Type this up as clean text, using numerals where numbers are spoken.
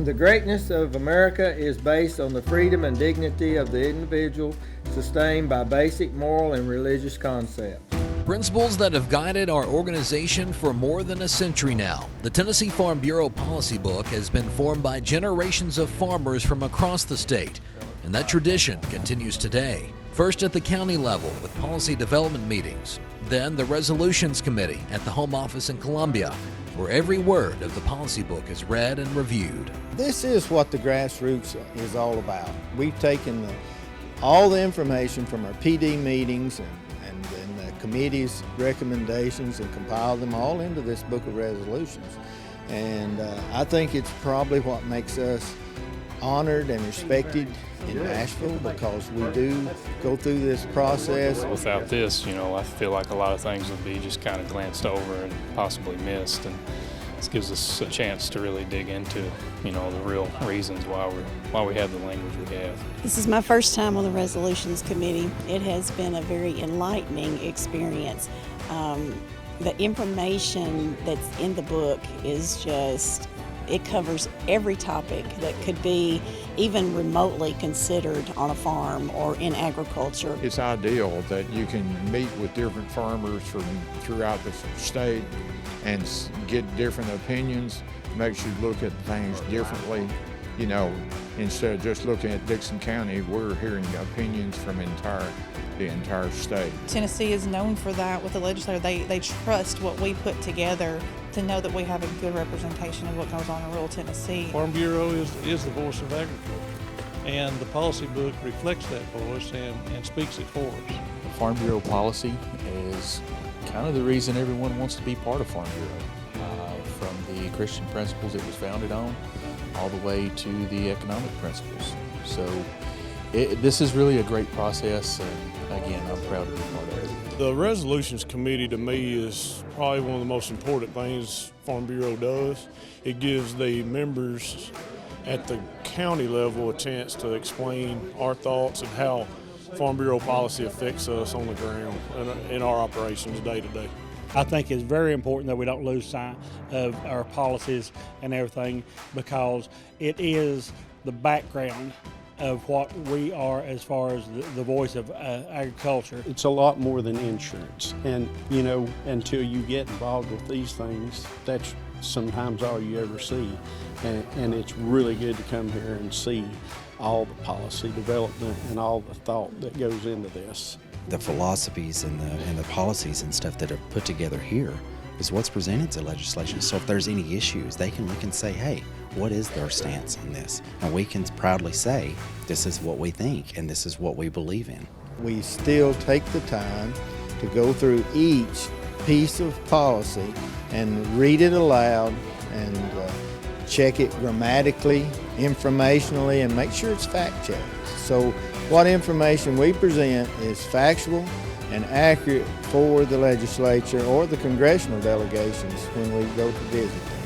The greatness of America is based on the freedom and dignity of the individual, sustained by basic moral and religious concepts. Principles that have guided our organization for more than a century now. The Tennessee Farm Bureau Policy Book has been formed by generations of farmers from across the state, and that tradition continues today. First at the county level with policy development meetings, then the Resolutions Committee at the Home Office in Columbia, where every word of the policy book is read and reviewed. This is what the grassroots is all about. We've taken all the information from our PD meetings and the committee's recommendations and compiled them all into this book of resolutions. And I think it's probably what makes us honored and respected in Nashville, because we do go through this process. Without this, I feel like a lot of things would be just kind of glanced over and possibly missed. And this gives us a chance to really dig into, the real reasons why we have the language we have. This is my first time on the Resolutions Committee. It has been a very enlightening experience. The information that's in the book is just, it covers every topic that could be even remotely considered on a farm or in agriculture. It's ideal that you can meet with different farmers from throughout the state and get different opinions. Makes you look at things differently. Instead of just looking at Dickson County, we're hearing opinions from the entire state. Tennessee is known for that with the legislature. They trust what we put together to know that we have a good representation of what goes on in rural Tennessee. Farm Bureau is the voice of agriculture, and the policy book reflects that voice and speaks it for us. The Farm Bureau policy is kind of the reason everyone wants to be part of Farm Bureau. From the Christian principles it was founded on, all the way to the economic principles. So this is really a great process, and again, I'm proud to be part of it. The Resolutions Committee to me is probably one of the most important things Farm Bureau does. It gives the members at the county level a chance to explain our thoughts of how Farm Bureau policy affects us on the ground in our operations day to day. I think it's very important that we don't lose sight of our policies and everything, because it is the background of what we are as far as the voice of agriculture. It's a lot more than insurance, and until you get involved with these things, that's sometimes all you ever see, and it's really good to come here and see all the policy development and all the thought that goes into this. The philosophies and the policies and stuff that are put together here is what's presented to legislation. So if there's any issues, they can look and say, hey, what is their stance on this? And we can proudly say, this is what we think and this is what we believe in. We still take the time to go through each piece of policy and read it aloud and check it grammatically, informationally, and make sure it's fact-checked. So what information we present is factual and accurate for the legislature or the congressional delegations when we go to visit them.